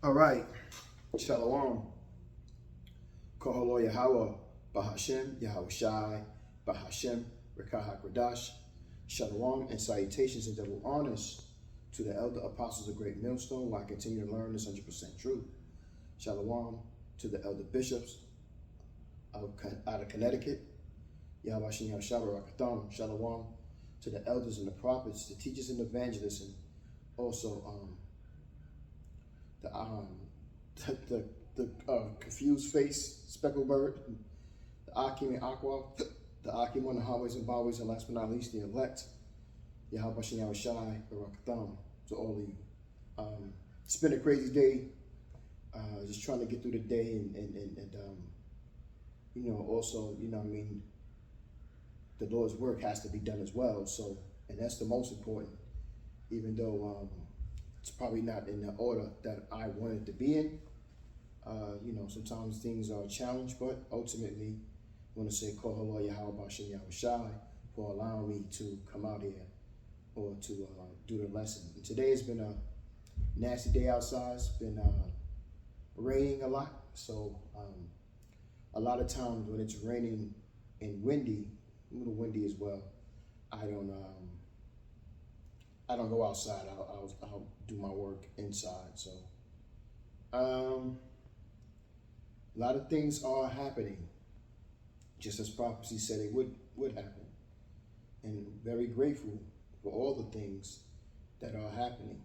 All right. Shalom. Koholo Yahweh, Bahashem, Yahweh Shai, Bahashem, Rekah HaKodash. Shalom and salutations and double honors to the elder apostles of Great Millstone, while I continue to learn this 100% truth. Shalom to the elder bishops out of Connecticut. Yahweh Shem Yahweh Rakatham. Shalom to the elders and the prophets, the teachers and evangelists, and also the confused face, speckled bird, the Akim and Aqua, the Akim on the highways and byways, and last but not least, the elect, Yahweh Shem Yahweh Shai, Barakatham, to all of you. It's been a crazy day, just trying to get through the day and also, the Lord's work has to be done as well. So, and that's the most important, even though it's probably not in the order that I wanted to be in. Sometimes things are a challenge, but ultimately, I want to say, Kohalo Yahweh Shem Yahweh Shai, for allowing me to come out here or to do the lesson. And today has been a nasty day outside. It's been raining a lot. So a lot of times when it's raining and windy, a little windy as well, I don't go outside. I'll do my work inside. So a lot of things are happening, just as prophecy said it would happen. And very grateful for all the things that are happening.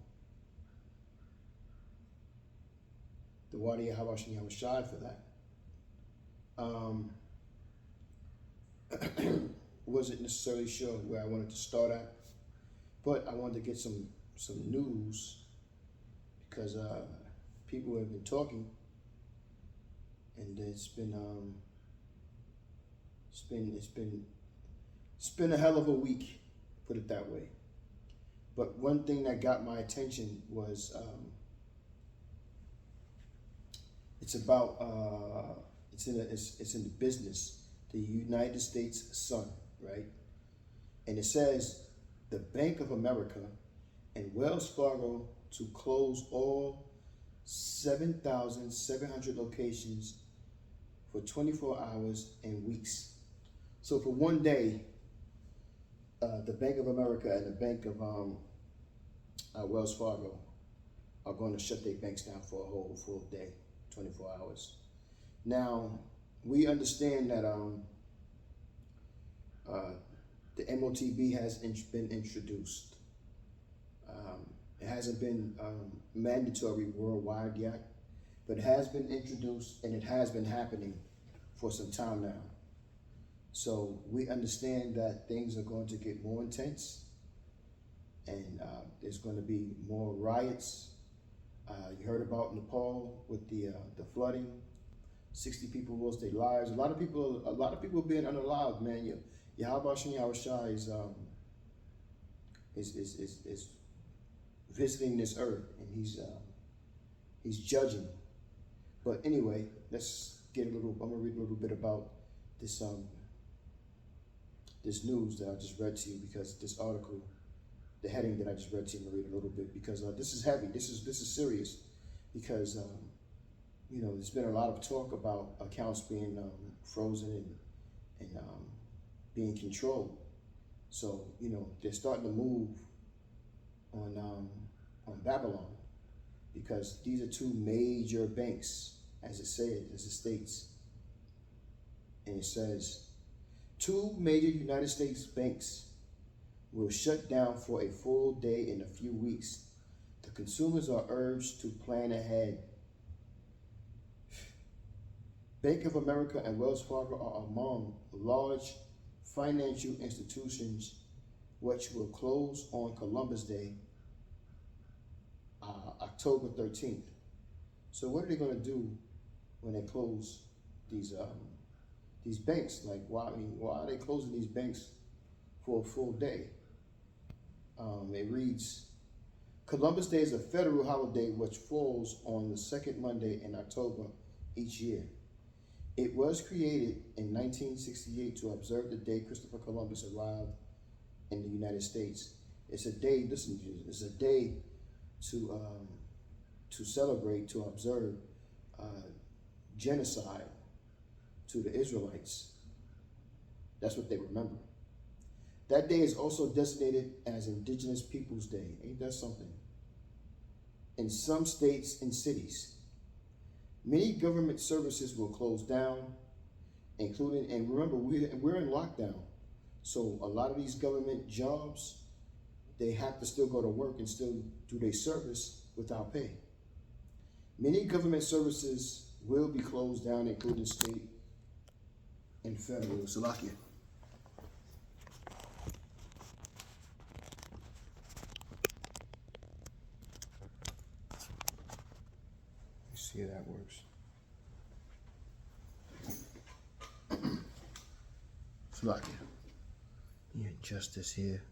The Wadi Yahweh Shem Yahweh Shai for that. Wasn't necessarily sure where I wanted to start at, but I wanted to get some news because people have been talking, and it's been a hell of a week, put it that way. But one thing that got my attention was it's about it's in the business, the United States Sun, right? And it says the Bank of America and Wells Fargo to close all 7,700 locations for 24 hours and weeks. So for one day, the Bank of America and the Bank of Wells Fargo are going to shut their banks down for a whole full day, 24 hours. Now, we understand that the MOTB has been introduced. It hasn't been mandatory worldwide yet, but it has been introduced, and it has been happening for some time now. So we understand that things are going to get more intense, and there's going to be more riots. You heard about Nepal with the flooding. 60 people lost their lives. A lot of people being unalive, man. Yahweh Shem Yahweh Shai is visiting this earth, and he's judging. But anyway, let's get I'm gonna read a little bit about this this news that I just read to you, because this article, the heading that I just read to you, I'm gonna read a little bit because this is heavy. This is serious, because there's been a lot of talk about accounts being frozen and being controlled. So they're starting to move on Babylon, because these are two major banks, as it states, and it says 2 major United States banks will shut down for a full day in a few weeks. The consumers are urged to plan ahead. Bank of America and Wells Fargo are among large financial institutions which will close on Columbus Day, October 13th. So what are they going to do when they close these banks? Like, why are they closing these banks for a full day? It reads, Columbus Day is a federal holiday which falls on the second Monday in October each year. It was created in 1968 to observe the day Christopher Columbus arrived in the United States. It's a day, listen to this, it's a day to to celebrate, to observe uh, genocide to the Israelites. That's what they remember. That day is also designated as Indigenous Peoples Day. Ain't that something? In some states and cities, many government services will close down, including, and remember, we're in lockdown. So a lot of these government jobs, they have to still go to work and still do their service without pay. Many government services will be closed down, including state and federal. Salakia. Let's see how that works. Salakia. You adjust this here.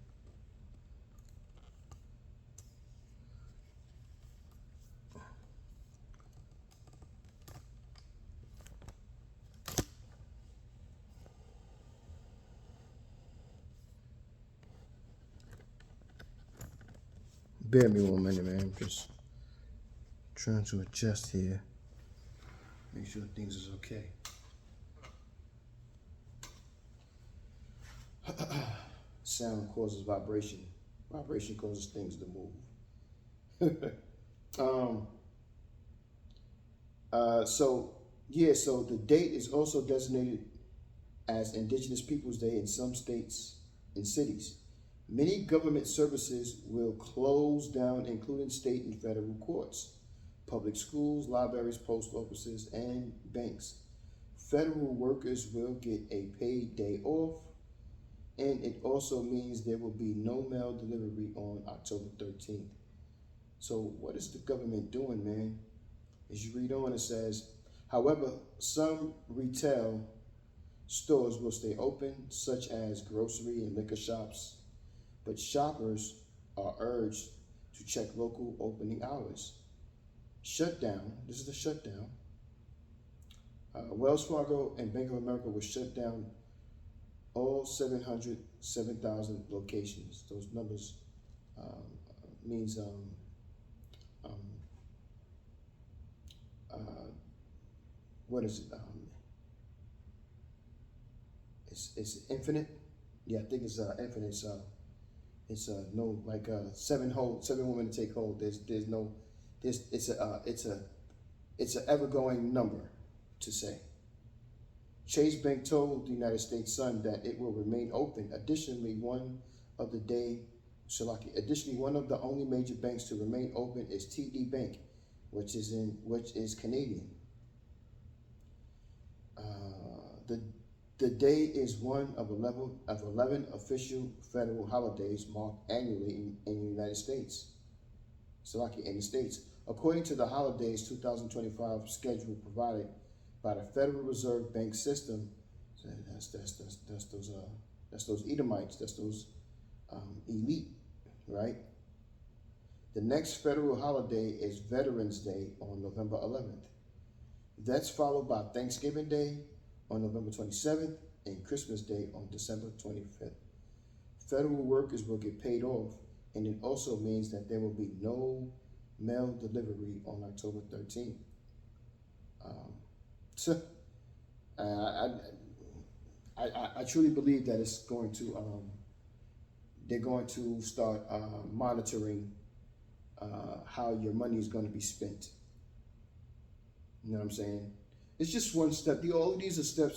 Bear me 1 minute, man. I'm just trying to adjust here. Make sure things is okay. Sound causes vibration. Vibration causes things to move. So the date is also designated as Indigenous Peoples Day in some states and cities. Many government services will close down, including state and federal courts, public schools, libraries, post offices, and banks. Federal workers will get a paid day off, and it also means there will be no mail delivery on October 13th. So what is the government doing, man? As you read on, it says, however, some retail stores will stay open, such as grocery and liquor shops, but shoppers are urged to check local opening hours. Shutdown, this is the shutdown. Wells Fargo and Bank of America will shut down all 707,000 locations. Those numbers means what is it? It's infinite. Yeah, I think it's infinite. It's no like seven women to take hold. There's no it's a ever going number to say. Chase Bank told the United States Sun that it will remain open. Additionally, one of the only major banks to remain open is TD Bank, which is Canadian. The day is one of 11 official federal holidays marked annually in the United States. In the States. According to the holidays 2025 schedule provided by the Federal Reserve Bank system, so that's those Edomites, that's those elite, right? The next federal holiday is Veterans Day on November 11th. That's followed by Thanksgiving Day on November 27th and Christmas Day on December 25th. Federal workers will get paid off, and it also means that there will be no mail delivery on October 13th. I truly believe that it's going to, they're going to start monitoring how your money is going to be spent. You know what I'm saying? It's just one step. All of these are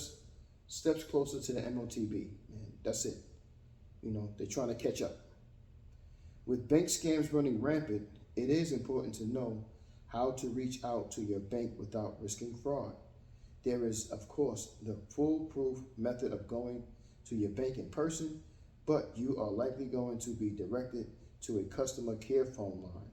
steps closer to the MOTB. And that's it. You know, they're trying to catch up. With bank scams running rampant, it is important to know how to reach out to your bank without risking fraud. There is, of course, the foolproof method of going to your bank in person, but you are likely going to be directed to a customer care phone line.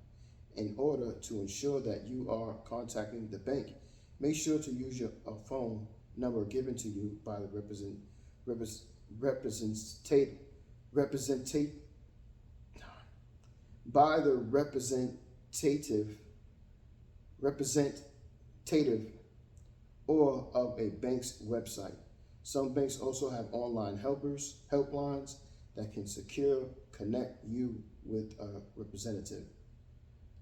In order to ensure that you are contacting the bank, make sure to use your phone number given to you by the representative or of a bank's website. Some banks also have online helplines that can connect you with a representative.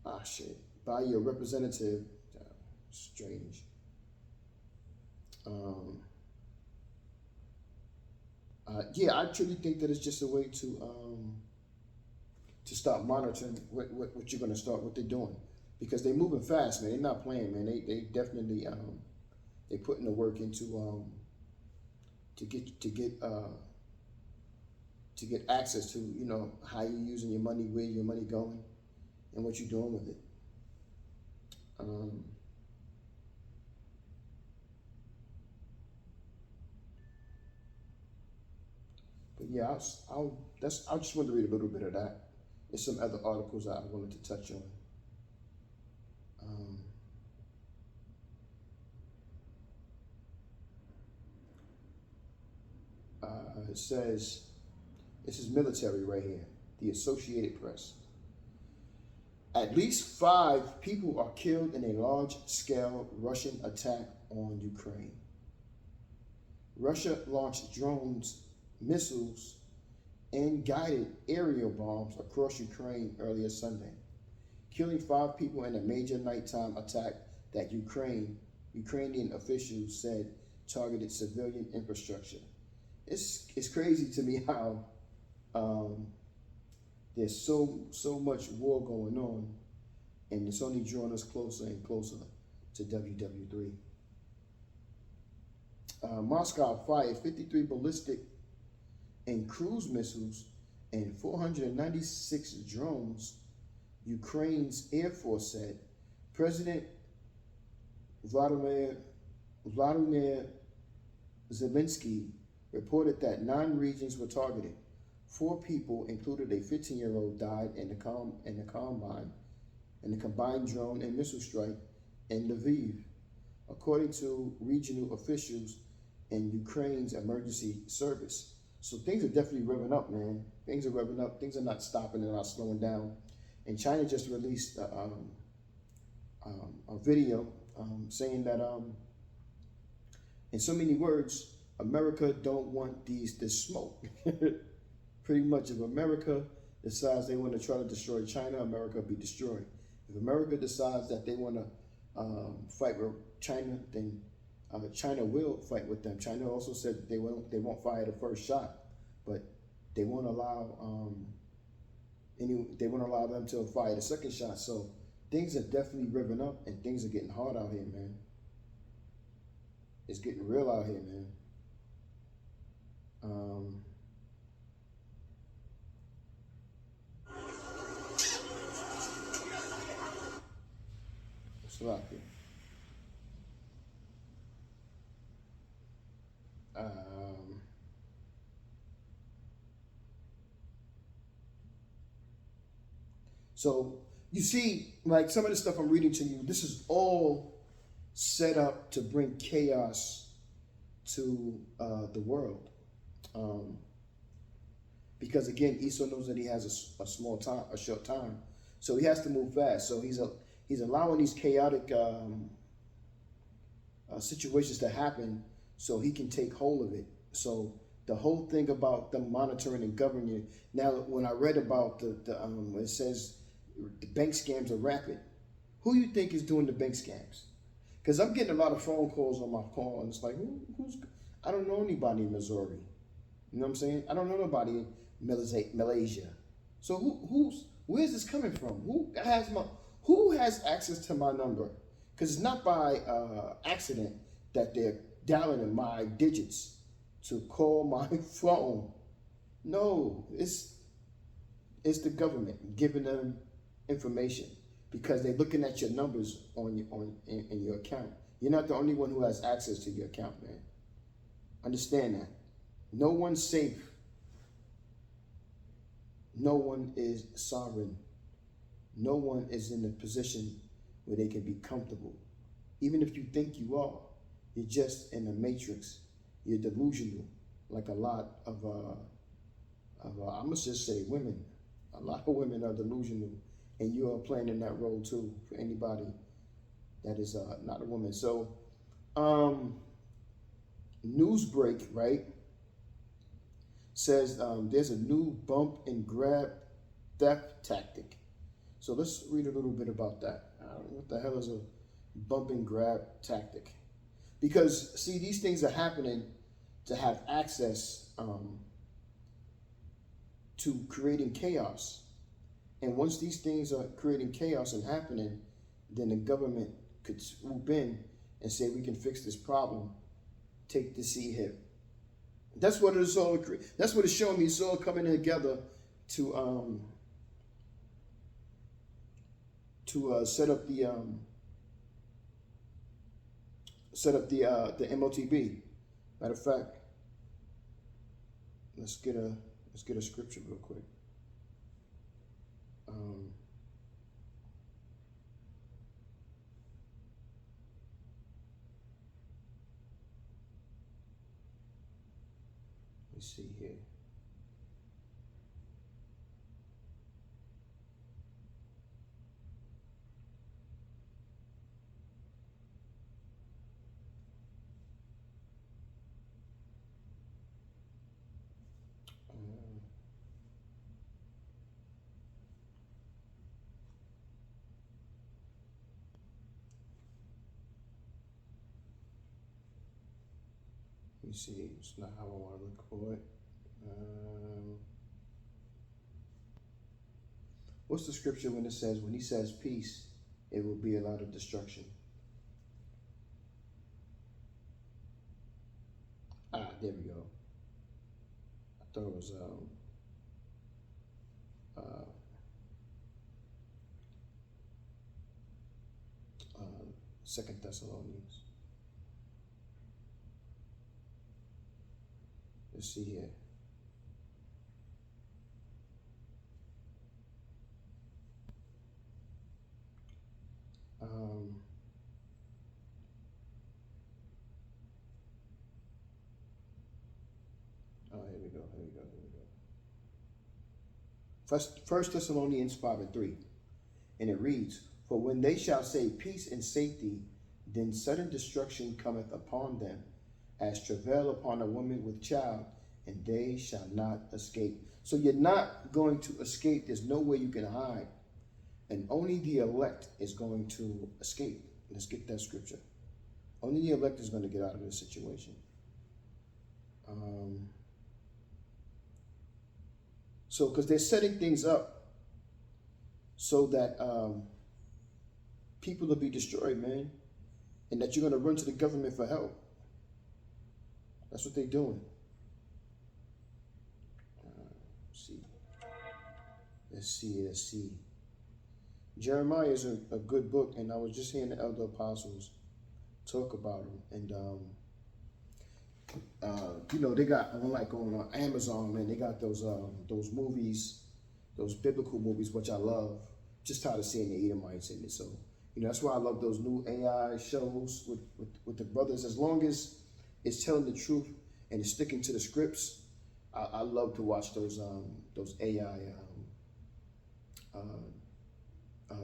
Ah, shit. by your representative. Strange. Yeah, I truly think that it's just a way to start monitoring what you're going to start, what they're doing, because they're moving fast, man. They're not playing, man. They definitely they putting the work into to get to get access to, you know, how you're using your money, where your money going, and what you're doing with it. But yeah, I just wanted to read a little bit of that. There's some other articles that I wanted to touch on. Um, it says, this is military right here, the Associated Press. At least 5 people are killed in a large-scale Russian attack on Ukraine. Russia launched drones, missiles, and guided aerial bombs across Ukraine earlier Sunday, killing 5 people in a major nighttime attack that Ukrainian officials said targeted civilian infrastructure. It's crazy to me how there's so much war going on, and it's only drawing us closer and closer to WW3. Moscow fired 53 ballistic and cruise missiles and 496 drones, Ukraine's Air Force said. President Vladimir Zelensky reported that 9 regions were targeted. 4 people, included a 15-year-old, died in the combined drone and missile strike in Lviv, according to regional officials and Ukraine's emergency service. So things are definitely revving up, man. Things are revving up. Things are not stopping and not slowing down. And China just released a video saying that, in so many words, America don't want this smoke. Pretty much, if America decides they want to try to destroy China, America will be destroyed. If America decides that they want to fight with China, then China will fight with them. China also said that they won't fire the first shot, but they won't allow them to fire the second shot. So things are definitely revving up, and things are getting hard out here, man. It's getting real out here, man. What's up here? So you see, like some of the stuff I'm reading to you, this is all set up to bring chaos to the world. Because again, Esau knows that he has a short time, so he has to move fast. So he's allowing these chaotic situations to happen so he can take hold of it. So the whole thing about them monitoring and governing you. Now, when I read about it says the bank scams are rapid. Who you think is doing the bank scams? Because I'm getting a lot of phone calls on my call, and it's like, who's? I don't know anybody in Missouri. You know what I'm saying? I don't know nobody in Malaysia. So where's this coming from? Who has access to my number? Because it's not by accident that they're dialing in my digits to call my phone. No, it's the government giving them information because they're looking at your numbers in your account. You're not the only one who has access to your account, man. Understand that. No one's safe. No one is sovereign. No one is in a position where they can be comfortable. Even if you think you are, you're just in a matrix. You're delusional, like a lot of I must just say women. A lot of women are delusional, and you are playing in that role too for anybody that is not a woman. So, Newsbreak, right, says there's a new bump and grab theft tactic. So let's read a little bit about that. What the hell is a bump and grab tactic? Because see, these things are happening to have access to creating chaos. And once these things are creating chaos and happening, then the government could swoop in and say, we can fix this problem. Take the sea hit. That's what it's all. That's what it's showing me. It's all coming together to set up the MOTB. Matter of fact, let's get a scripture real quick. Let me see here. Let me see. It's not how I want to look for it. What's the scripture when it says, when he says peace, it will be a lot of destruction? There we go. I thought it was Second Thessalonians. Let's see here. Here we go. First Thessalonians 5:3. And it reads, for when they shall say peace and safety, then sudden destruction cometh upon them, as travail upon a woman with child, and they shall not escape. So you're not going to escape. There's no way you can hide. And only the elect is going to escape. Let's get that scripture. Only the elect is going to get out of this situation. So, because they're setting things up so that people will be destroyed, man, and that you're going to run to the government for help. That's what they're doing. Let's see. Jeremiah is a good book, and I was just hearing the elder apostles talk about him. And they got on Amazon, man. They got those movies, those biblical movies, which I love. Just tired of seeing the Edomites in it. So that's why I love those new AI shows with the brothers. As long as it's telling the truth and it's sticking to the scripts, I love to watch those AI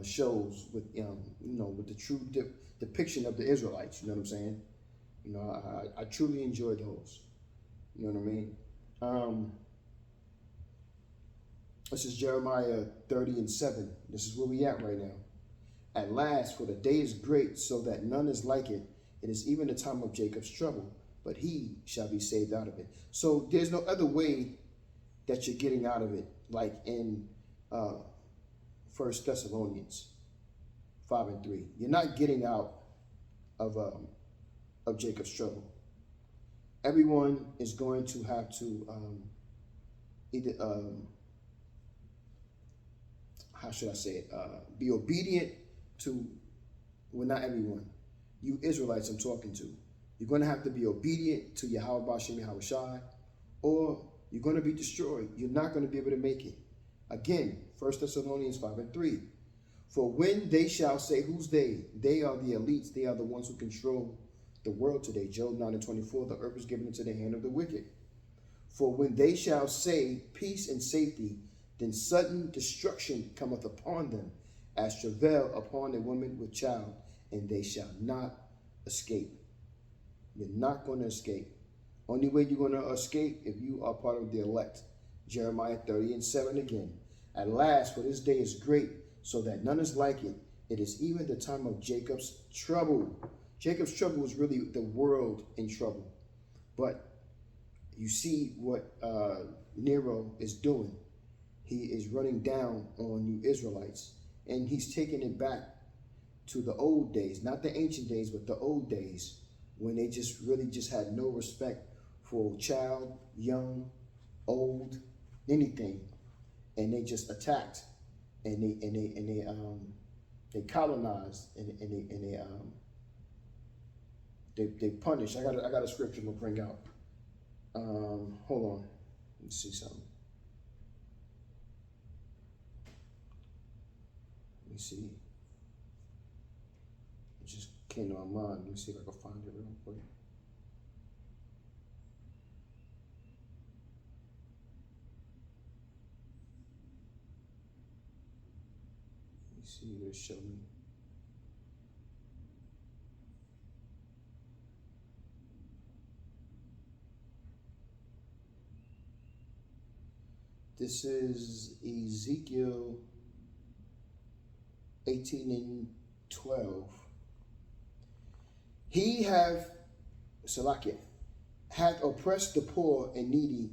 shows with with the true depiction of the Israelites. You know what I'm saying? I truly enjoy those. You know what I mean? This is Jeremiah 30:7. This is where we at right now. At last, for the day is great, so that none is like it. It is even the time of Jacob's trouble, but he shall be saved out of it. So there's no other way that you're getting out of it, like in First Thessalonians 5:3. You're not getting out of Jacob's trouble. Everyone is going to have to either how should I say it? Be obedient to, well, not everyone. You Israelites I'm talking to. You're going to have to be obedient to Yahweh B'Shem Yahweh Shai, or you're going to be destroyed. You're not going to be able to make it. Again, 1 Thessalonians 5:3. For when they shall say, who's they? They are the elites. They are the ones who control the world today. Job 9:24. The earth is given into the hand of the wicked. For when they shall say peace and safety, then sudden destruction cometh upon them, as travail upon a woman with child, and they shall not escape. You're not going to escape. Only way you're going to escape if you are part of the elect. Jeremiah 30:7 again. At last, for this day is great, so that none is like it. It is even the time of Jacob's trouble. Jacob's trouble was really the world in trouble. But you see what Nero is doing. He is running down on you Israelites, and he's taking it back to the old days, not the ancient days, but the old days, when they just really just had no respect for child, young, old, anything, and they just attacked, and they colonized, and they punished. I got a scripture I'm gonna bring out. Hold on, let me see something. Let me see. It just came to my mind. Let me see if I can find it real quick. Let me see what it showed me. This is Ezekiel 18 and 12. He Salakia, hath oppressed the poor and needy,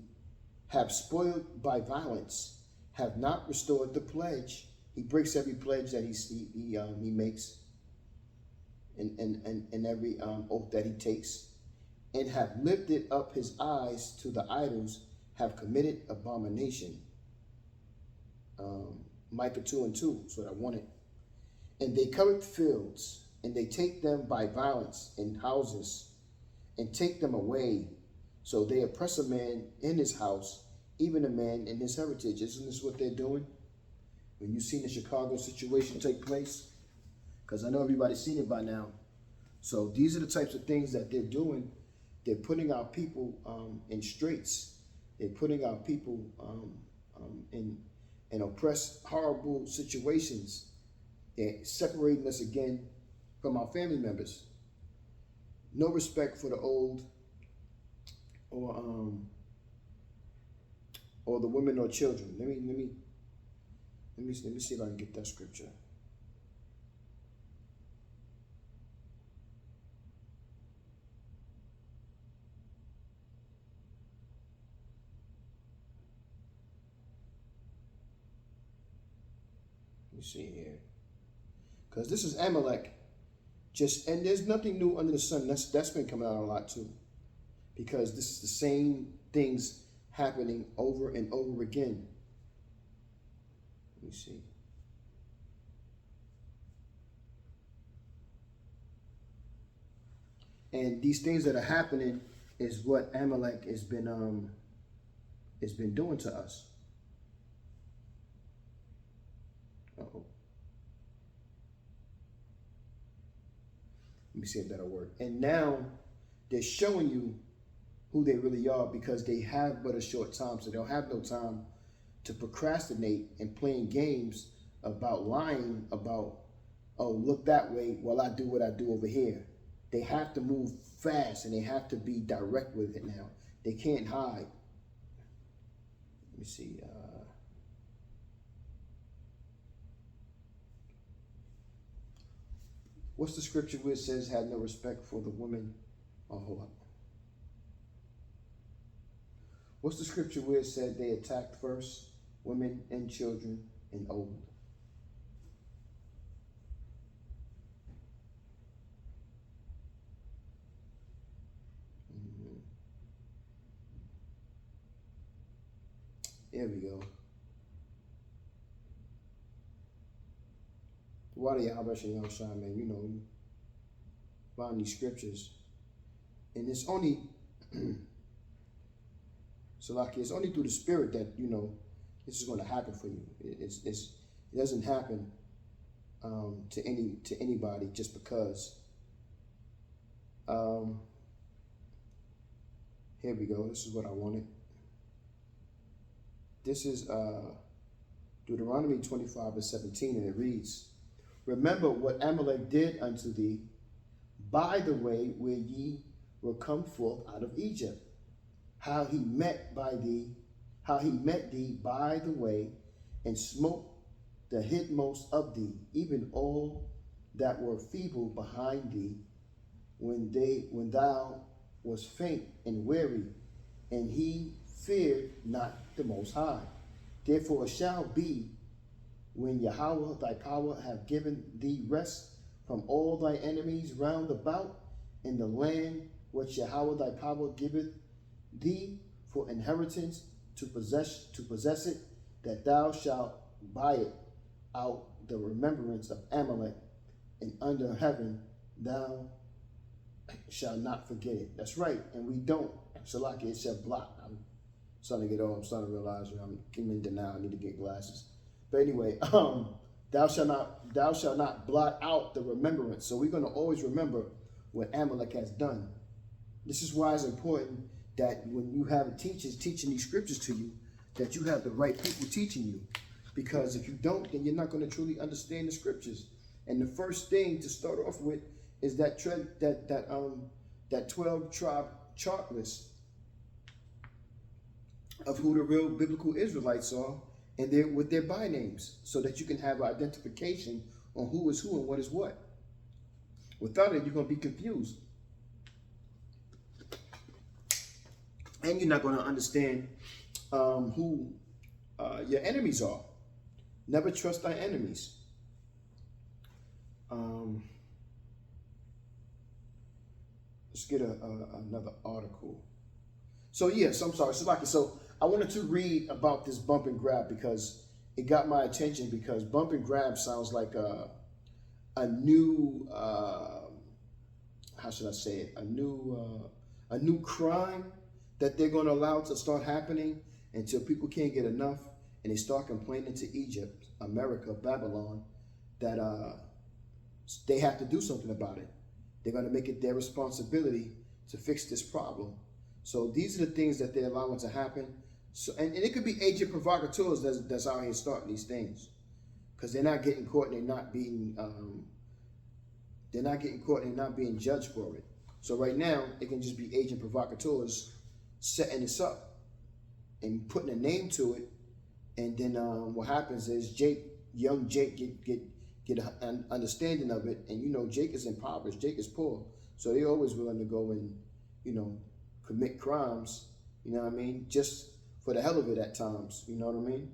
have spoiled by violence, have not restored the pledge. He breaks every pledge that he makes, and every oath that he takes, and have lifted up his eyes to the idols, have committed abomination. Micah 2 and 2 is what I wanted. And they covet fields, and they take them by violence in houses, and take them away. So they oppress a man in his house, even a man in his heritage. Isn't this what they're doing? When you've seen the Chicago situation take place? Because I know everybody's seen it by now. So these are the types of things that they're doing. They're putting our people in straits. They're putting our people in oppressed, horrible situations. They're separating us again from our family members. No respect for the old, or the women or children. Let me see if I can get that scripture. Let me see here, because this is Amalek. And there's nothing new under the sun. That's been coming out a lot too, because this is the same things happening over and over again. Let me see. And these things that are happening is what Amalek has been doing to us. Uh-oh. Let me see if that'll work. And now they're showing you who they really are, because they have but a short time, so they'll have no time to procrastinate and playing games about lying about, oh, look that way while I do what I do over here. They have to move fast, and they have to be direct with it now. They can't hide. Let me see. What's the scripture where it says, had no respect for the woman? Oh, hold up. What's the scripture where it said they attacked first women and children and old? There we go. Why do y'all rushing y'all shine, man? You know, you find these scriptures, and it's only so like it's only through the Spirit that you know this is going to happen for you. It doesn't happen to anybody just because. Here we go. This is what I wanted. This is Deuteronomy 25 and 17, and it reads, "Remember what Amalek did unto thee by the way where ye were come forth out of Egypt, how he met thee by the way, and smote the hitmost of thee, even all that were feeble behind thee, when thou was faint and weary, and he feared not the Most High. Therefore it shall be, when Yahweh thy power have given thee rest from all thy enemies round about in the land which Yahweh thy power giveth thee for inheritance to possess it, that thou shalt buy it out the remembrance of Amalek, and under heaven thou shalt not forget it. That's right, and we don't. Salaki, it said block. I'm starting to get old. I'm starting to realize I'm getting in denial. I need to get glasses. But anyway, thou shalt not blot out the remembrance. So we're going to always remember what Amalek has done. This is why it's important that when you have teachers teaching these scriptures to you, that you have the right people teaching you. Because if you don't, then you're not going to truly understand the scriptures. And the first thing to start off with is that 12 tribe chart list of who the real biblical Israelites are, and with their by names, so that you can have identification on who is who and what is what. Without it, you're going to be confused. And you're not going to understand who your enemies are. Never trust thy enemies. Let's get another article. So yes, I'm sorry, Salaki. So I wanted to read about this bump and grab because it got my attention, because bump and grab sounds like a new how should I say it? A new crime that they're going to allow to start happening until people can't get enough, and they start complaining to Egypt, America, Babylon, that they have to do something about it. They're going to make it their responsibility to fix this problem. So these are the things that they're allowing to happen. So, and it could be agent provocateurs that's out here starting these things, because they're not getting caught and they're not being judged for it. So right now it can just be agent provocateurs setting this up and putting a name to it, and then what happens is young Jake get an understanding of it, and Jake is impoverished, Jake is poor, so they're always willing to go and commit crimes, just for the hell of it at times, you know what I mean?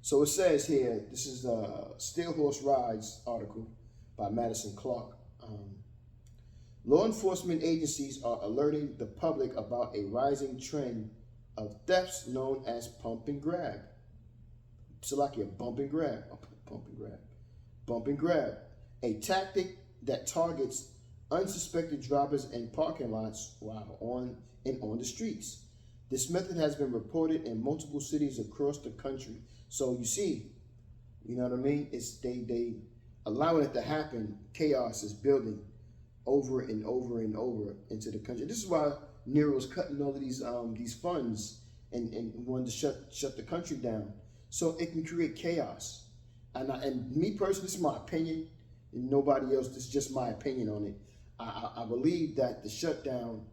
So it says here, this is a Steel Horse Rides article by Madison Clark. Law enforcement agencies are alerting the public about a rising trend of thefts known as pump and grab. So like a bump and grab, a tactic that targets unsuspected drivers in parking lots while on the streets. This method has been reported in multiple cities across the country. So you see, you know what I mean? It's they allowing it to happen. Chaos is building over and over and over into the country. This is why Nero's cutting all of these funds and wanted to shut the country down, so it can create chaos. And me personally, this is my opinion, and nobody else. This is just my opinion on it. I believe that the shutdown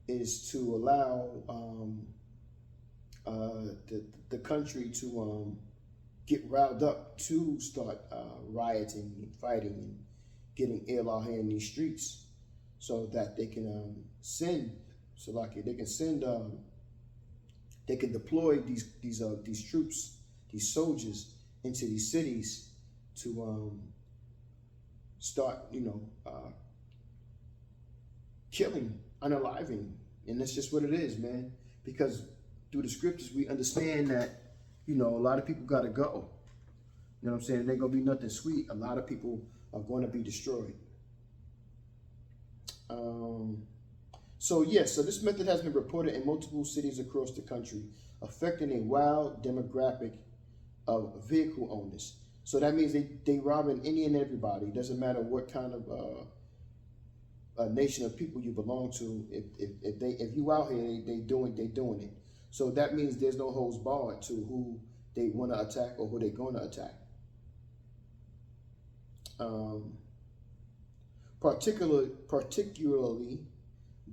is to allow the country to get riled up to start rioting and fighting and getting ill out here in these streets, so that they can they can deploy these troops, these soldiers into these cities to start killing, unaliving. And that's just what it is, man. Because through the scriptures we understand that a lot of people got to go. You know what I'm saying? It ain't gonna be nothing sweet. A lot of people are going to be destroyed. So this method has been reported in multiple cities across the country, affecting a wild demographic of vehicle owners. So that means they robbing any and everybody. It doesn't matter what kind of a nation of people you belong to. If you out here, they doing it. So that means there's no holds barred to who they want to attack or who they're going to attack. Particularly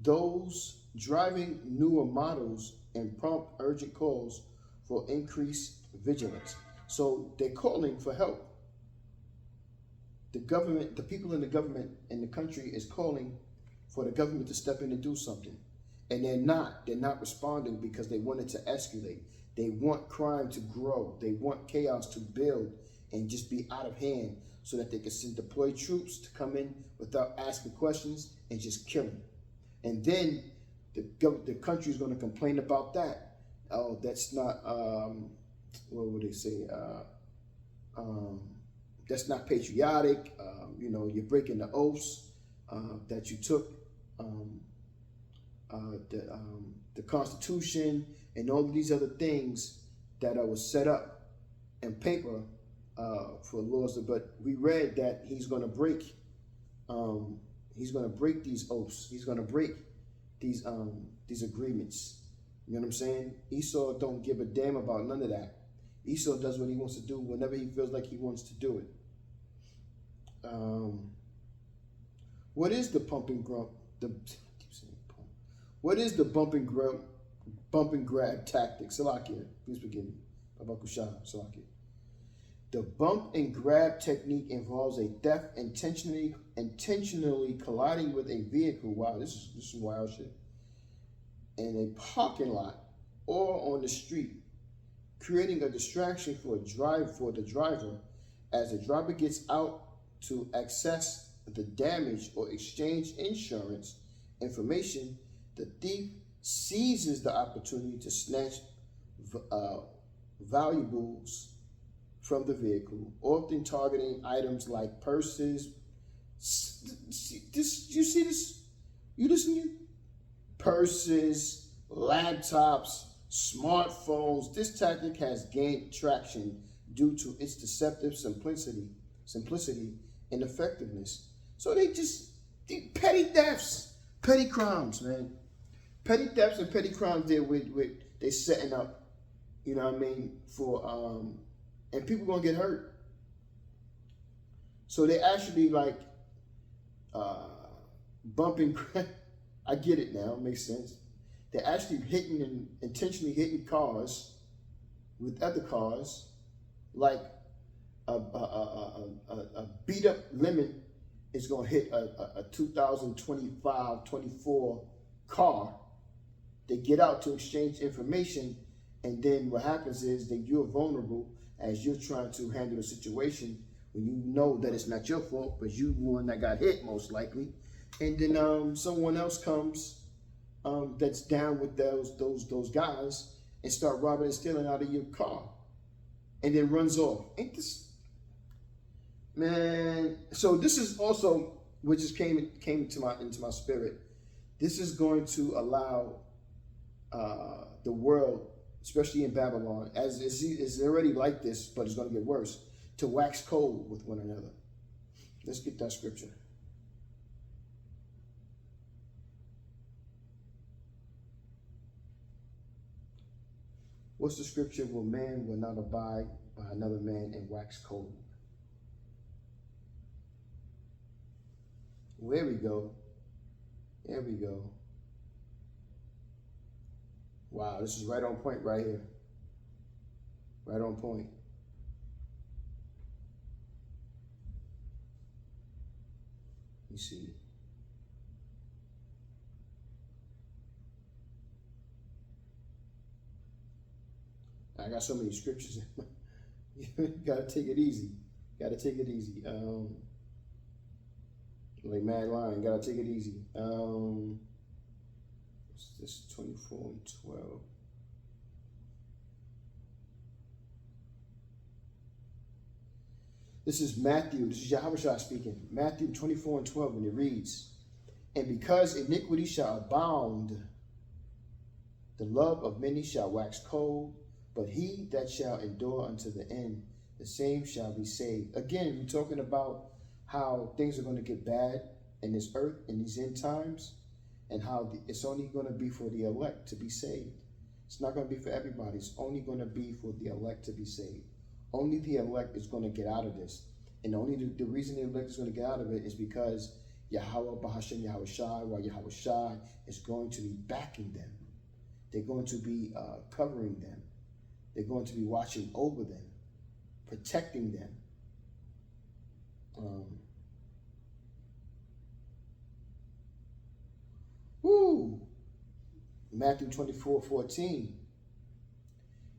those driving newer models, and prompt urgent calls for increased vigilance. So they're calling for help. The government, the people in the government in the country is calling for the government to step in and do something. And they're not. They're not responding because they want it to escalate. They want crime to grow. They want chaos to build and just be out of hand so that they can deploy troops to come in without asking questions and just kill them. And then the country is going to complain about that. Oh, that's not, what would they say? That's not patriotic. You're breaking the oaths that you took. The Constitution and all of these other things that was set up in paper for laws. But we read that he's going to break. He's going to break these oaths. He's going to break these agreements. You know what I'm saying? Esau don't give a damn about none of that. Esau does what he wants to do whenever he feels like he wants to do it. What is the pumping grump? What is the bump and grab tactic? Salakia, please forgive me. Babakusha, Salakia. The bump and grab technique involves a theft intentionally colliding with a vehicle. Wow, this is wild shit. In a parking lot or on the street, creating a distraction for the driver as the driver gets out to access the damage or exchange insurance information. The thief seizes the opportunity to snatch valuables from the vehicle, often targeting items like purses. You see this? You listen to you? Purses, laptops, smartphones. This tactic has gained traction due to its deceptive simplicity and effectiveness. So they petty thefts, petty crimes, man. Petty thefts and petty crimes there they setting up, you know what I mean, for and people gonna get hurt. So they actually like bumping. I get it now, it makes sense. They're actually hitting and intentionally hitting cars with other cars, like a beat up lemon is gonna hit a 2025, 24 car. They get out to exchange information, and then what happens is that you're vulnerable as you're trying to handle the situation when you know that it's not your fault, but you the one that got hit most likely. And then someone else comes that's down with those guys and start robbing and stealing out of your car, and then runs off. Ain't this, man? So this is also what just came into my spirit. This is going to allow the world, especially in Babylon, as it's already like this, but it's going to get worse, to wax cold with one another. Let's get that scripture. What's the scripture? Well, man will not abide by another man and wax cold. Well, there we go. There we go. Wow, this is right on point right here. Right on point. Let me see. I got so many scriptures. You gotta take it easy. Gotta take it easy. Like Mad Lion, gotta take it easy. What's this? 24 and 12. This is Matthew. This is Yahushua speaking. Matthew 24 and 12, and it reads, "And because iniquity shall abound, the love of many shall wax cold, but he that shall endure unto the end, the same shall be saved." Again, we're talking about how things are going to get bad in this earth in these end times, and how it's only going to be for the elect to be saved. It's not going to be for everybody. It's only going to be for the elect to be saved. Only the elect is going to get out of this. And only the reason the elect is going to get out of it is because Yahweh Bahashem Yahushai, while Yahushai is going to be backing them. They're going to be covering them. They're going to be watching over them. protecting them. Woo! Matthew 24:14.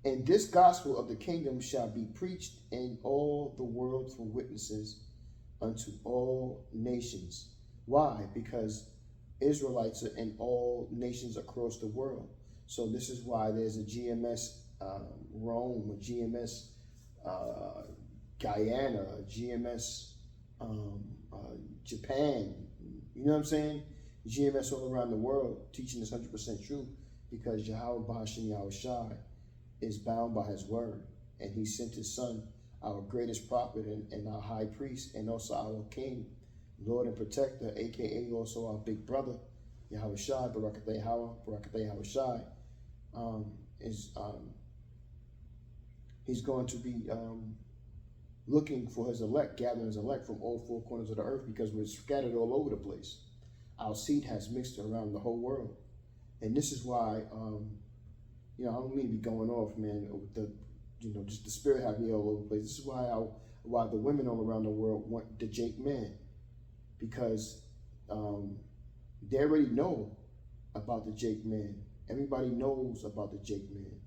And this gospel of the kingdom shall be preached in all the world for witnesses unto all nations. Why? Because Israelites are in all nations across the world. So this is why there's a GMS Rome, a GMS Guyana, a GMS Japan. You know what I'm saying? GMS all around the world teaching this 100% truth, because Yahweh Bahashim Yahweh Shai is bound by his word, and he sent his son, our greatest prophet and our high priest, and also our king, Lord and protector, aka also our big brother, Yahweh Shai, Barakateh Hawa, Barakateh Yahweh Shai, he's going to be looking for his elect, gathering his elect from all four corners of the earth, because we're scattered all over the place. Our seed has mixed around the whole world. And this is why, I don't mean to be going off, man, with the, just the spirit have me all over the place. This is why the women all around the world want the Jake man, because they already know about the Jake man. Everybody knows about the Jake man.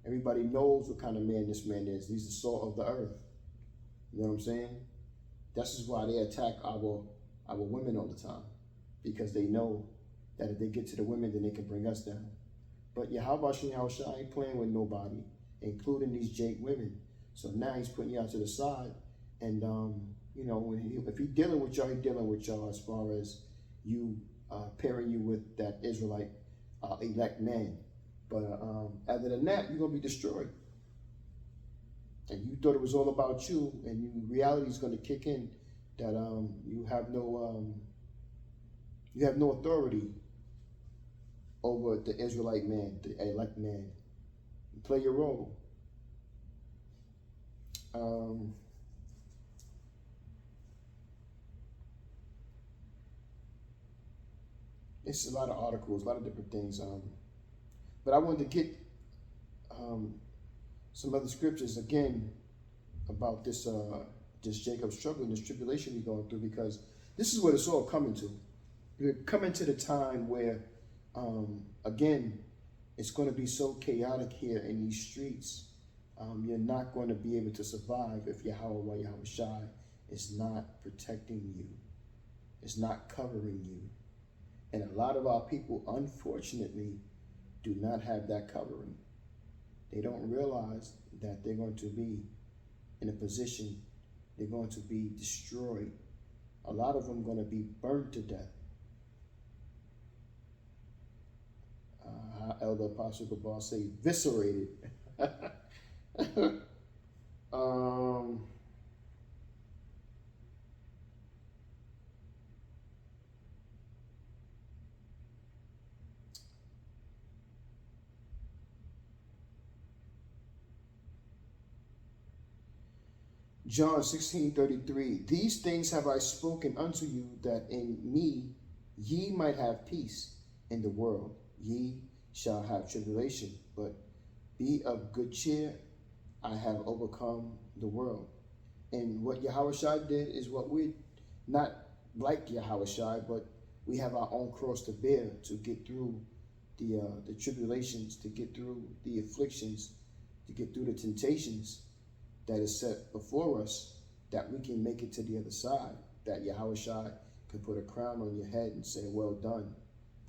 Everybody knows what kind of man this man is. He's the salt of the earth. You know what I'm saying? This is why they attack our women all the time, because they know that if they get to the women, then they can bring us down. But Yahweh Shai ain't playing with nobody, including these Jake women. So now he's putting you out to the side, and if he's dealing with y'all, as far as you pairing you with that Israelite elect man. But other than that, you're gonna be destroyed. And you thought it was all about you, and reality is going to kick in that you have no authority over the Israelite man, the elect man. You play your role. It's a lot of articles, a lot of different things. But I wanted to get some other scriptures again about this Jacob's struggle and this tribulation we're going through, because this is what it's all coming to. We're coming to the time where, again, it's going to be so chaotic here in these streets. You're not going to be able to survive if Yahweh Shai is not protecting you. It's not covering you. And a lot of our people, unfortunately, do not have that covering. They don't realize that they're going to be in a position, they're going to be destroyed. A lot of them are going to be burned to death. Elder Apostle Gabar say, eviscerated. John 16:33, these things have I spoken unto you, that in me ye might have peace. In the world ye shall have tribulation, but be of good cheer, I have overcome the world. And what Yahweh Shai did is what we, not like Yahweh Shai, but we have our own cross to bear to get through the tribulations, to get through the afflictions, to get through the temptations that is set before us, that we can make it to the other side, that Yahweh Shai can put a crown on your head and say, well done.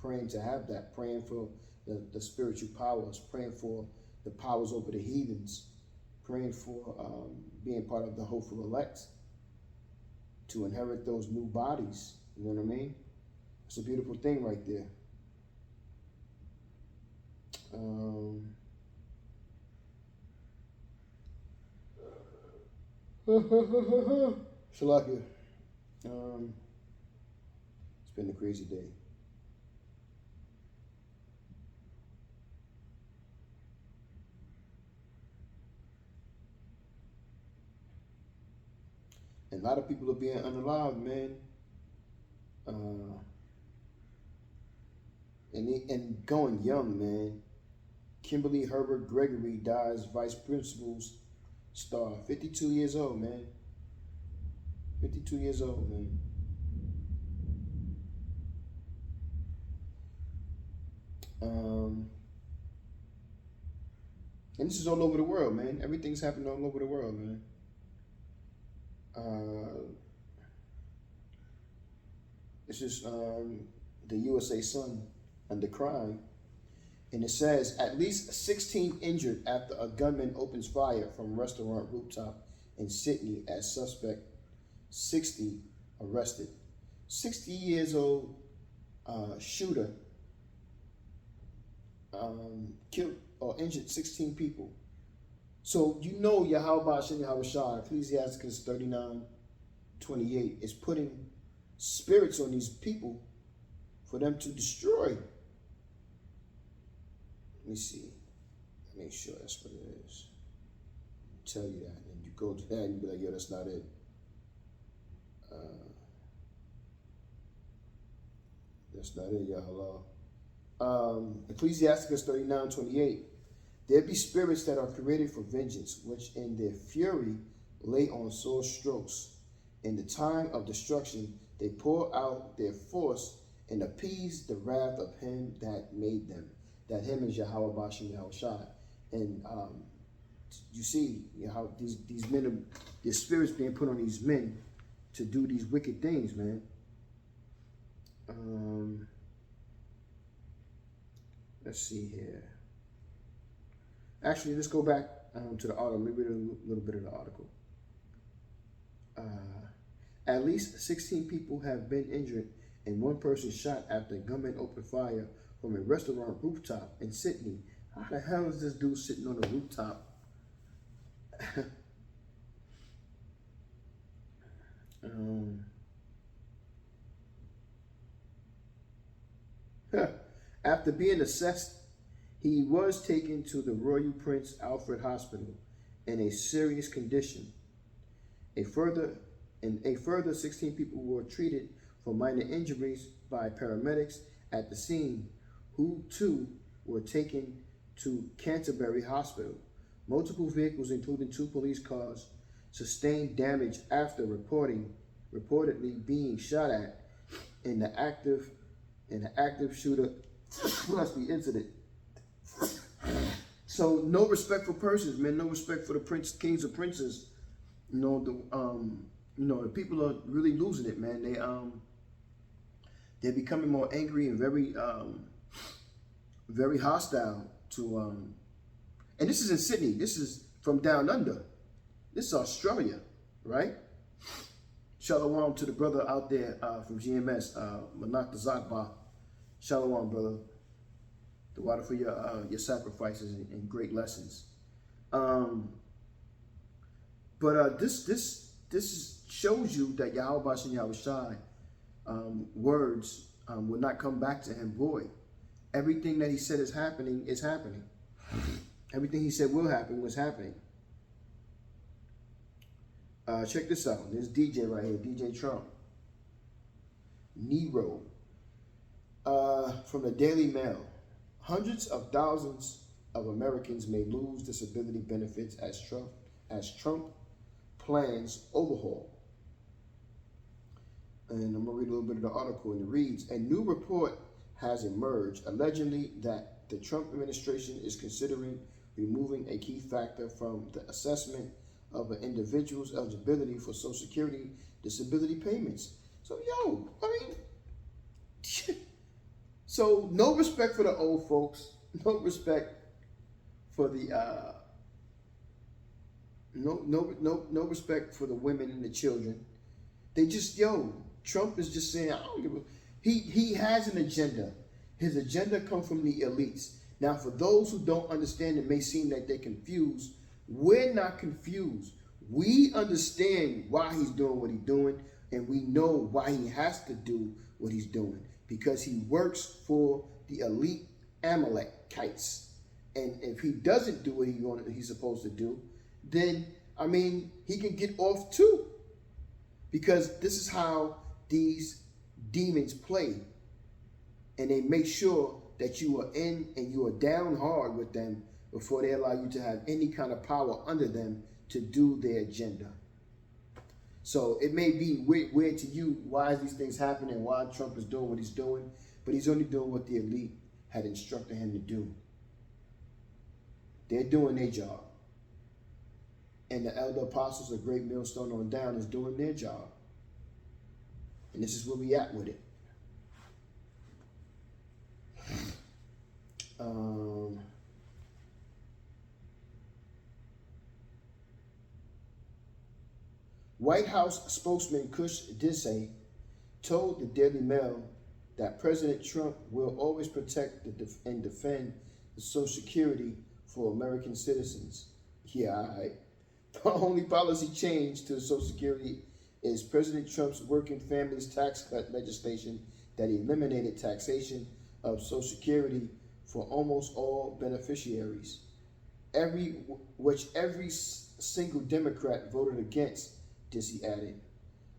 Praying to have that, praying for the spiritual powers, praying for the powers over the heathens, praying for being part of the hopeful elect, to inherit those new bodies. You know what I mean? It's a beautiful thing right there. Shalakia. It's been a crazy day. And a lot of people are being unalived, man. And going young, man. Kimberly Herbert Gregory dies vice principals star. 52 years old, man. 52 years old, man. Um, and this is all over the world, man. Everything's happening all over the world, man. This is the USA Sun under crime. And it says at least 16 injured after a gunman opens fire from restaurant rooftop in Sydney as suspect 60 arrested. 60 years old shooter killed or injured 16 people. So you know Yahweh Shem Yahweh Shah, Ecclesiasticus 39:28 is putting spirits on these people for them to destroy. Let me see. Make sure that's what it is. I'll tell you that. And you go to that and you be like, yo, that's not it. That's not it, Yahweh. Ecclesiasticus 39:28. There be spirits that are created for vengeance, which in their fury lay on sore strokes. In the time of destruction, they pour out their force and appease the wrath of him that made them. That him is Yahweh Bashem Yahweh Shai. And you see how these men are, their spirits being put on these men to do these wicked things, man. Let's see here. Actually, let's go back to the article. Let me read a little bit of the article. At least 16 people have been injured and one person shot after a gunman opened fire from a restaurant rooftop in Sydney. How the hell is this dude sitting on a rooftop? After being assessed, he was taken to the Royal Prince Alfred Hospital in a serious condition. A further 16 people were treated for minor injuries by paramedics at the scene, who too were taken to Canterbury Hospital. Multiple vehicles, including 2 police cars, sustained damage after reportedly being shot at in the active shooter plus the incident. So no respect for persons, man. No respect for the kings and princes. The people are really losing it, man. They're becoming more angry and very hostile to and this is in Sydney. This is from down under. This is Australia, right? Shalom to the brother out there from GMS, Manak Zakba. Shalom, brother. The water for your sacrifices and great lessons. But this shows you that Yahweh Bashem Yahweh Shai words will not come back to him void. Everything that he said is happening is happening. Everything he said will happen was happening. Check this out. This DJ right here, DJ Trump. Nero. From the Daily Mail. Hundreds of thousands of Americans may lose disability benefits as Trump plans overhaul. And I'm going to read a little bit of the article, and it reads, a new report has emerged allegedly that the Trump administration is considering removing a key factor from the assessment of an individual's eligibility for Social Security disability payments. So, so no respect for the old folks, no respect for the no respect for the women and the children. They just Trump is just saying, I don't give a. He has an agenda. His agenda comes from the elites. Now, for those who don't understand, it may seem that they're confused. We're not confused. We understand why he's doing what he's doing, and we know why he has to do what he's doing, because he works for the elite Amalekites. And if he doesn't do what he's supposed to do, then, he can get off too. Because this is how these demons play. And they make sure that you are in and you are down hard with them before they allow you to have any kind of power under them to do their agenda. So it may be weird to you, why is these things happening, why Trump is doing what he's doing, but he's only doing what the elite had instructed him to do. They're doing their job. And the elder apostles, a great millstone on down, is doing their job. And this is where we at with it. White House spokesman Kush Disse told the Daily Mail that President Trump will always protect and defend the Social Security for American citizens. Yeah, all right. The only policy change to Social Security is President Trump's Working Families Tax Cut legislation that eliminated taxation of Social Security for almost all beneficiaries, which every single Democrat voted against, Dissy added.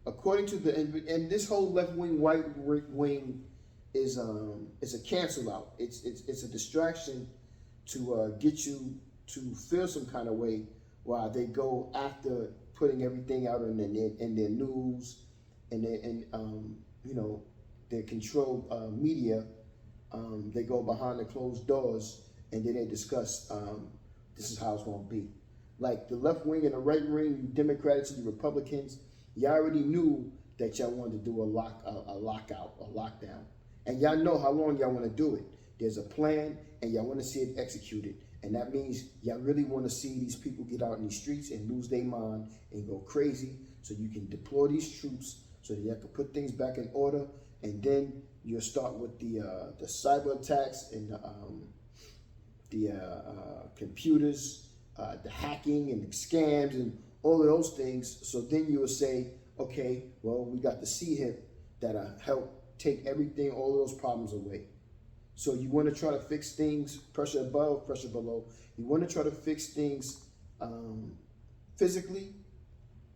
According to and this whole left wing, white wing is a cancel out. It's a distraction to get you to feel some kind of way while they go after putting everything out in their news and their controlled media. They go behind the closed doors and then they discuss this is how it's going to be. Like the left wing and the right wing, you Democrats and you Republicans, y'all already knew that y'all wanted to do a lockdown. And y'all know how long y'all want to do it. There's a plan and y'all want to see it executed. And that means y'all really want to see these people get out in the streets and lose their mind and go crazy so you can deploy these troops so that y'all can put things back in order. And then you'll start with the cyber attacks and the computers, the hacking and the scams and all of those things. So then you will say, okay, well, we got the C-HIP that'll help take everything, all of those problems away. So you want to try to fix things, pressure above, pressure below. You want to try to fix things physically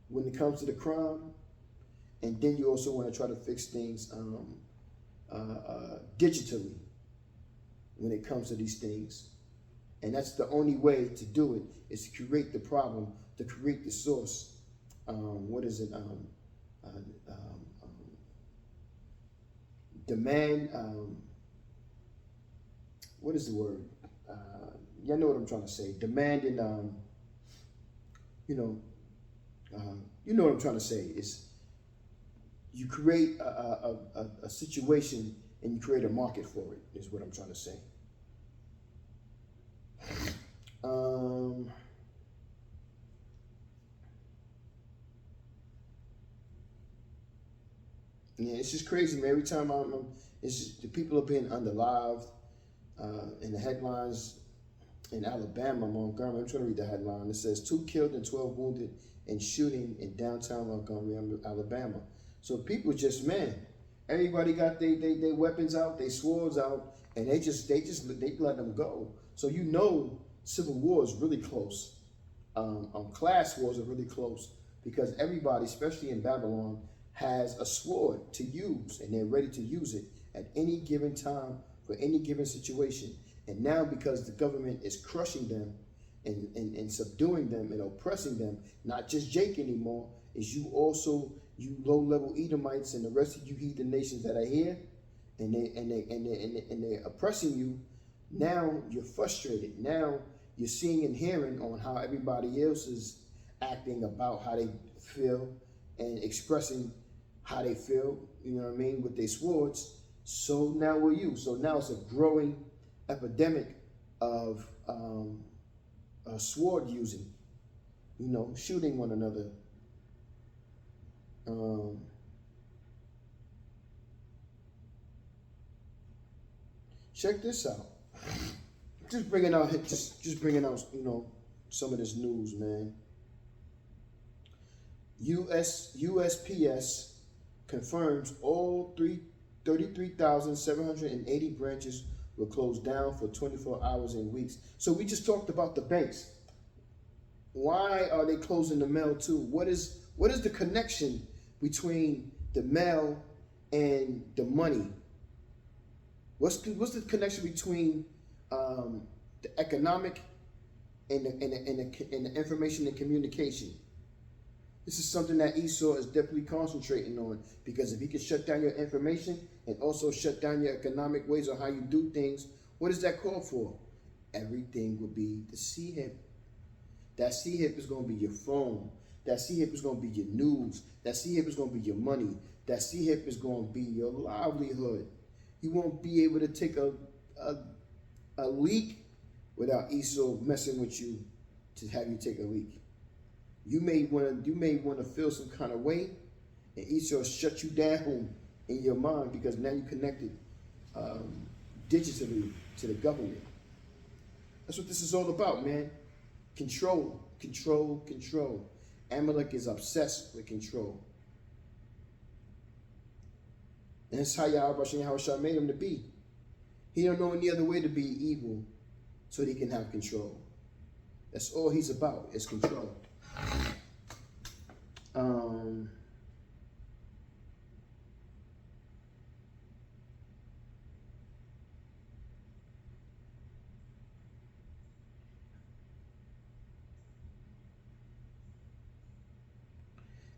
when it comes to the crime. And then you also want to try to fix things digitally when it comes to these things. And that's the only way to do it, is to create the problem, to create the source. Demand, what is the word? Y'all know what I'm trying to say. Demand and, you know what I'm trying to say. Is you create a situation and you create a market for it, is what I'm trying to say. Yeah, it's just crazy, man. Every time it's just, the people are being underlived. In the headlines in Alabama, Montgomery, I'm trying to read the headline. It says 2 killed and 12 wounded in shooting in downtown Montgomery, Alabama. So people just, man, everybody got their weapons out, their swords out, and they let them go. So you know, civil war is really close. Class wars are really close because everybody, especially in Babylon, has a sword to use, and they're ready to use it at any given time for any given situation. And now because the government is crushing them and subduing them and oppressing them, not just Jake anymore, is you low-level Edomites and the rest of you heathen nations that are here, and they're oppressing you. Now you're frustrated. Now you're seeing and hearing on how everybody else is acting about how they feel and expressing how they feel, you know what I mean, with their swords. So now will you. So now it's a growing epidemic of sword using, shooting one another. Check this out. Just bringing out, some of this news, man. USPS confirms all 33,780 branches will close down for 24 hours and weeks. So we just talked about the banks. Why are they closing the mail too? What is the connection between the mail and the money? What's the connection between the economic in the information and communication. This is something that Esau is definitely concentrating on, because if he can shut down your information and also shut down your economic ways on how you do things, what does that call for? Everything will be the C-hip. That C-hip is going to be your phone. That C-hip is going to be your news. That C-hip is going to be your money. That C-hip is going to be your livelihood. You won't be able to take a leak without Esau messing with you to have you take a leak. You may want to feel some kind of way, and Esau shut you down in your mind because now you're connected digitally to the government. That's what this is all about, man. Control, control, control. Amalek is obsessed with control. And that's how Yahweh made him to be. He don't know any other way to be evil so that he can have control. That's all he's about, is control.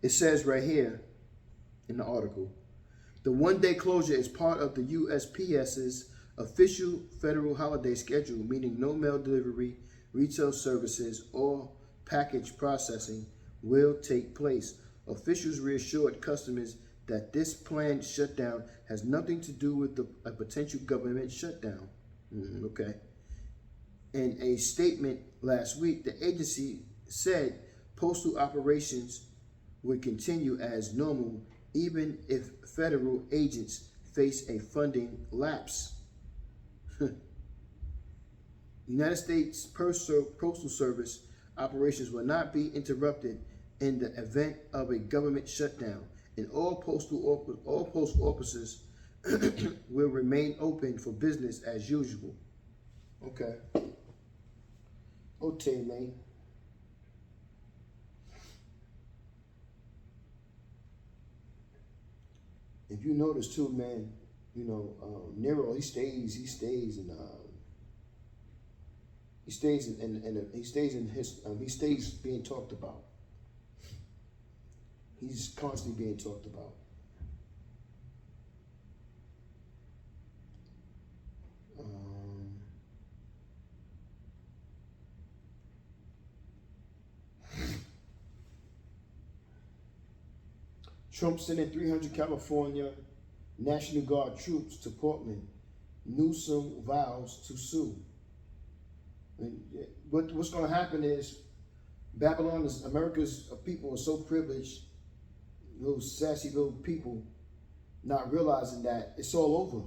It says right here in the article, the one-day closure is part of the USPS's official federal holiday schedule, meaning no mail delivery, retail services, or package processing will take place. Officials reassured customers that this planned shutdown has nothing to do with a potential government shutdown. Okay. In a statement last week, the agency said postal operations would continue as normal even if federal agents face a funding lapse. United States Postal Service operations will not be interrupted in the event of a government shutdown, and all post offices will remain open for business as usual. Okay. Okay, man. If you notice too, man, Nero, he stays being talked about. He's constantly being talked about. Trump sending 300 California National Guard troops to Portland. Newsom vows to sue. And what's going to happen is Babylon is America's people are so privileged, little sassy little people, not realizing that it's all over.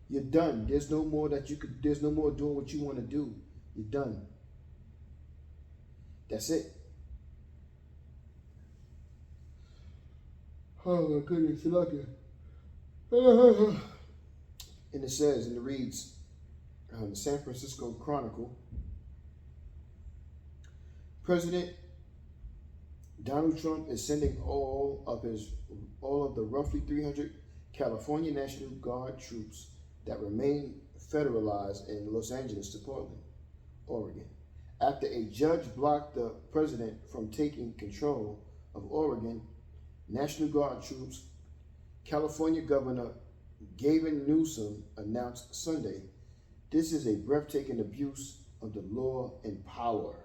You're done. There's no more there's no more doing what you want to do. You're done. That's it. Oh my goodness, lucky. And it says, and it reads, the San Francisco Chronicle, President Donald Trump is sending all of the roughly 300 California National Guard troops that remain federalized in Los Angeles to Portland, Oregon, after a judge blocked the president from taking control of Oregon. National Guard troops. California Governor Gavin Newsom announced Sunday, "This is a breathtaking abuse of the law and power."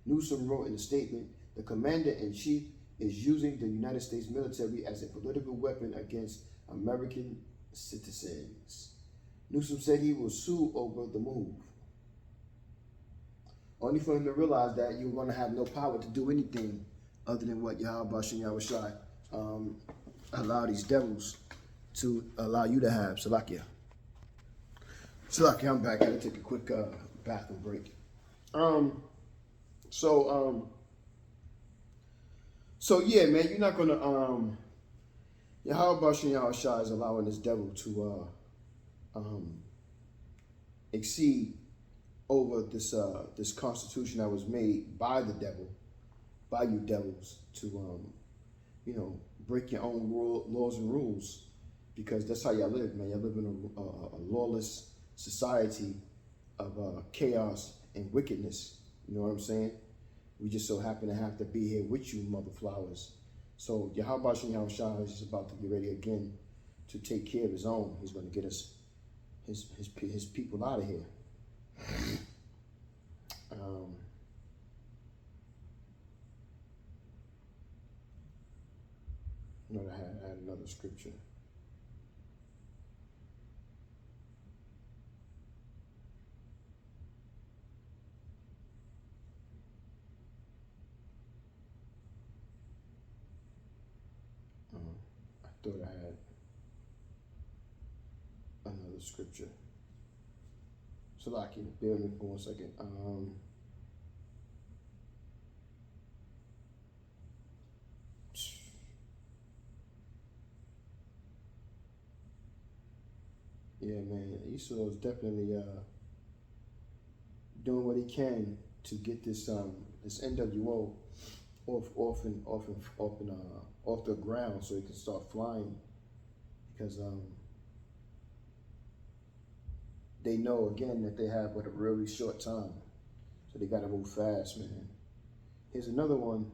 Newsom wrote in a statement, "The commander-in-chief is using the United States military as a political weapon against American citizens." Newsom said he will sue over the move, only for him to realize that you're going to have no power to do anything other than what Yahweh Shai allow these devils to allow you to have. Salakia, I'm back. I had to take a quick bathroom break. So yeah, man, you're not gonna Yahweh Shai is allowing this devil to exceed over this constitution that was made by the devil, by you devils, to break your own laws and rules, because that's how y'all live, man. Y'all live in a lawless society of chaos and wickedness. You know what I'm saying? We just so happen to have to be here with you, mother flowers. So Yahweh Shem Shah is about to get ready again to take care of his own. He's going to get us his people out of here. You know, I had another scripture. I thought I had another scripture. So like, bear with me for 1 second. Yeah, man, Esau is definitely doing what he can to get this this NWO off the ground so it can start flying, because they know again that they have but a really short time, so they got to move fast, man. Here's another one.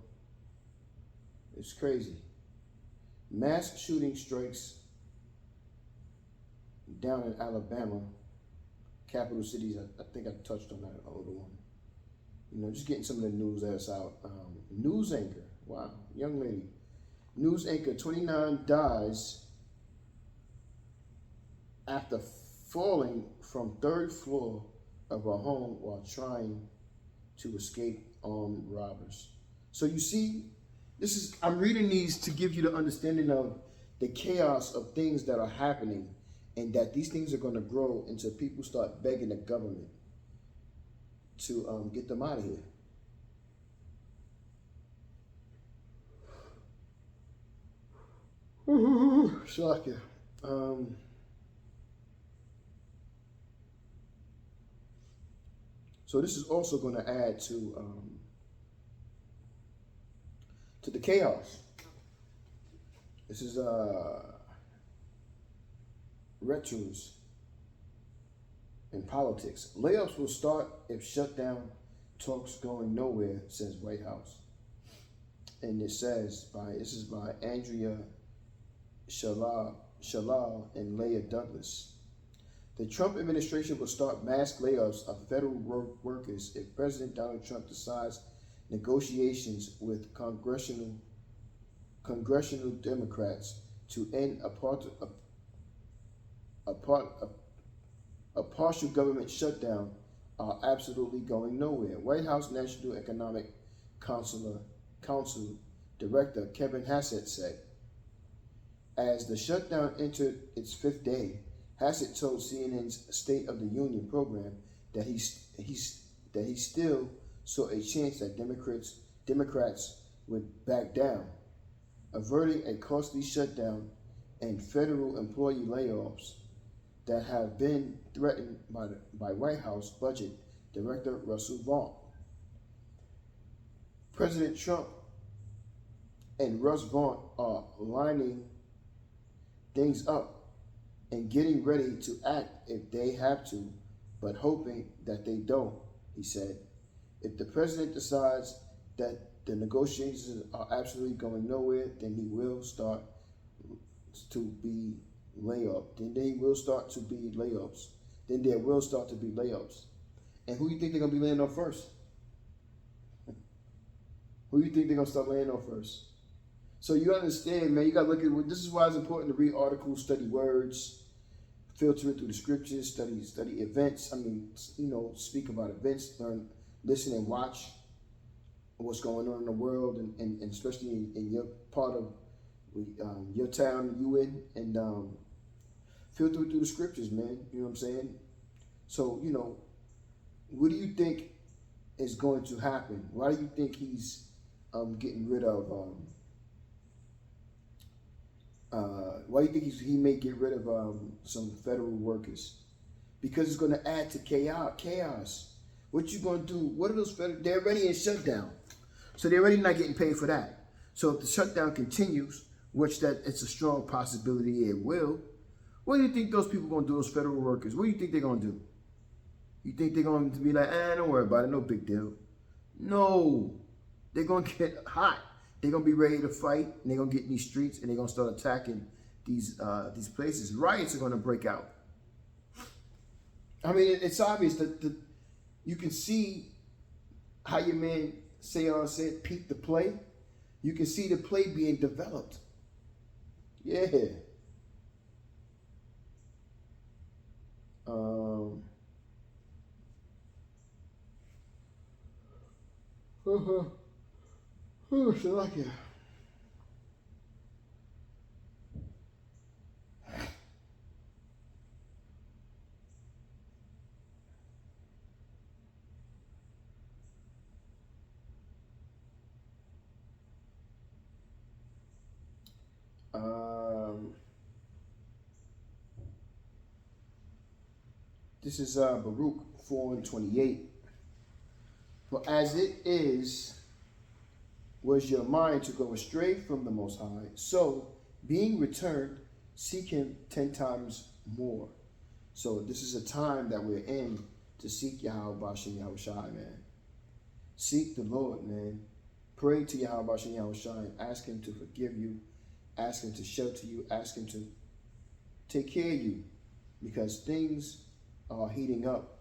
It's crazy. Mass shooting strikes down in Alabama, capital cities. I think I touched on that other one. You know, just getting some of the news that's out. News anchor, wow, young lady. News anchor 29 dies after falling from third floor of a home while trying to escape armed robbers. So you see, I'm reading these to give you the understanding of the chaos of things that are happening, and that these things are going to grow until people start begging the government to get them out of here. Shaka. So this is also going to add to the chaos. This is retros in politics. Layoffs will start if shutdown talks going nowhere, says White House. And this is by Andrea Shalal and Leah Douglas. The Trump administration will start mass layoffs of federal workers if President Donald Trump decides negotiations with congressional Democrats to end a partial government shutdown are absolutely going nowhere. White House National Economic Council Director Kevin Hassett said. As the shutdown entered its 5th day, Hassett told CNN's State of the Union program that he still saw a chance that Democrats would back down, averting a costly shutdown and federal employee layoffs that have been threatened by White House Budget Director Russell Vaughn. President Trump and Russ Vaughn are lining things up and getting ready to act if they have to, but hoping that they don't, he said. If the president decides that the negotiations are absolutely going nowhere, then he will start to be layoffs. Then there will start to be layoffs. And who do you think they're going to be laying off first? Who do you think they're going to start laying off first? So you understand, man, you got to look at, this is why it's important to read articles, study words, filter it through the scriptures, study events. I mean, you know, speak about events, learn, listen and watch what's going on in the world, and especially in your part of your town you in, and filter it through the scriptures, man. You know what I'm saying? So, you know, what do you think is going to happen? Why do you think he's getting rid of why do you think he may get rid of some federal workers? Because it's going to add to chaos. What you going to do? What are those federal? They're already in shutdown, so they're already not getting paid for that. So if the shutdown continues, which that it's a strong possibility it will, what do you think those people are going to do? Those federal workers, what do you think they're going to do? You think they're going to be like, don't worry about it, no big deal. No, they're gonna get hot. They're gonna be ready to fight, and they're gonna get in these streets, and they're gonna start attacking these places. Riots are gonna break out. I mean, it's obvious that you can see how your man Seance said, peep the play. You can see the play being developed. Yeah. So like it. This is Baruch 4:28. For as it is, was your mind to go astray from the Most High, so being returned, seek Him 10 times more. So this is a time that we're in to seek Yahweh Bashem Yahweh Shai, man. Seek the Lord, man. Pray to Yahweh Bashem Yahweh Shai and ask Him to forgive you, ask Him to shelter you, ask Him to take care of you, because things are heating up,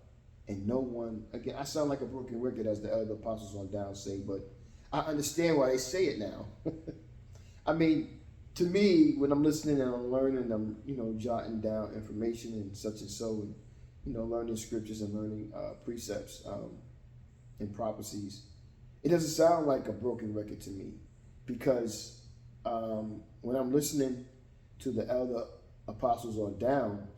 and no one, again, I sound like a broken record, as the elder apostles on down say, but I understand why they say it now. I mean, to me, when I'm listening and I'm learning, I'm, jotting down information and such and so, and, learning scriptures and learning precepts and prophecies, it doesn't sound like a broken record to me, because when I'm listening to the elder apostles on down,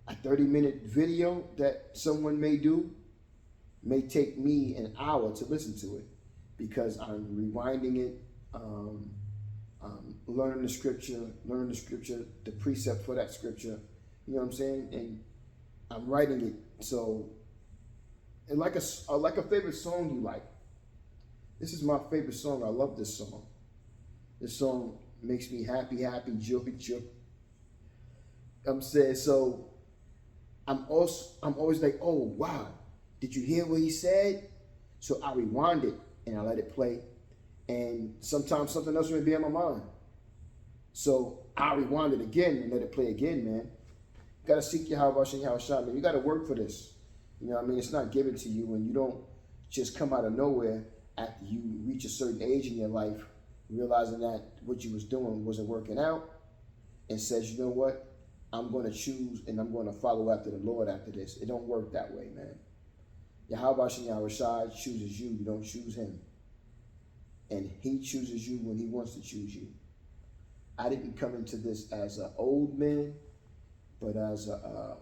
a 30-minute video that someone may do may take me an hour to listen to it, because I'm rewinding it, learning the scripture, the precept for that scripture, you know what I'm saying? And I'm writing it. So, and like a favorite song you like. This is my favorite song. I love this song. This song makes me happy, joy. I'm saying, so I'm always like, oh wow, did you hear what he said? So I rewind it and I let it play. And sometimes something else may be in my mind. So I rewind it again and let it play again, man. You gotta seek Yahweh Bashem Yahweh Shai, man. You gotta work for this. You know what I mean? It's not given to you, and you don't just come out of nowhere after you reach a certain age in your life, realizing that what you was doing wasn't working out, and says, you know what? I'm going to choose and I'm going to follow after the Lord after this. It don't work that way, man. Yahweh Bashem Yahweh Shai chooses you. You don't choose Him. And He chooses you when He wants to choose you. I didn't come into this as an old man, but as a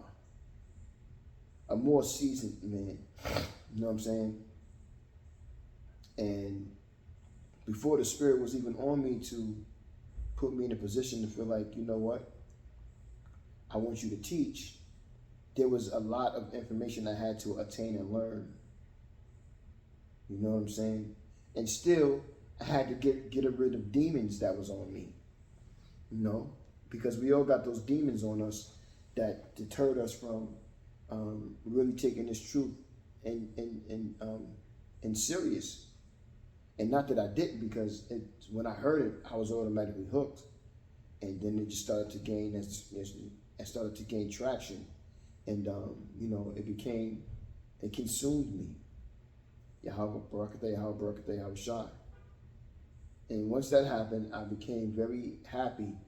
more seasoned man. You know what I'm saying? And before the Spirit was even on me to put me in a position to feel like, you know what? I want you to teach. There was a lot of information I had to attain and learn. You know what I'm saying? And still, I had to get rid of demons that was on me. You know? Because we all got those demons on us that deterred us from really taking this truth and serious. And not that I didn't, because when I heard it, I was automatically hooked. And then it just started to gain traction, and it consumed me. Yahweh Barakatah, Yahweh Barakatah, Yahweh Shai. And once that happened, I became very happy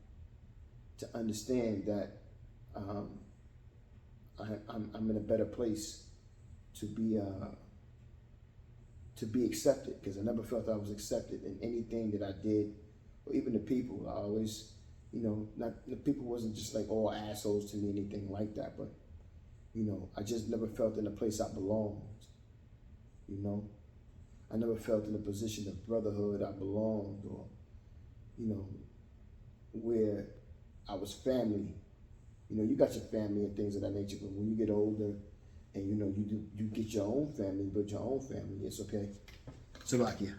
to understand that I'm in a better place to be accepted, because I never felt I was accepted in anything that I did, or even the people. I always, the people wasn't just like all assholes to me, anything like that, but I just never felt in a place I belonged. I never felt in a position of brotherhood I belonged, or where I was family. You got your family and things of that nature, but when you get older and you get your own family, build your own family, it's okay. So like, yeah.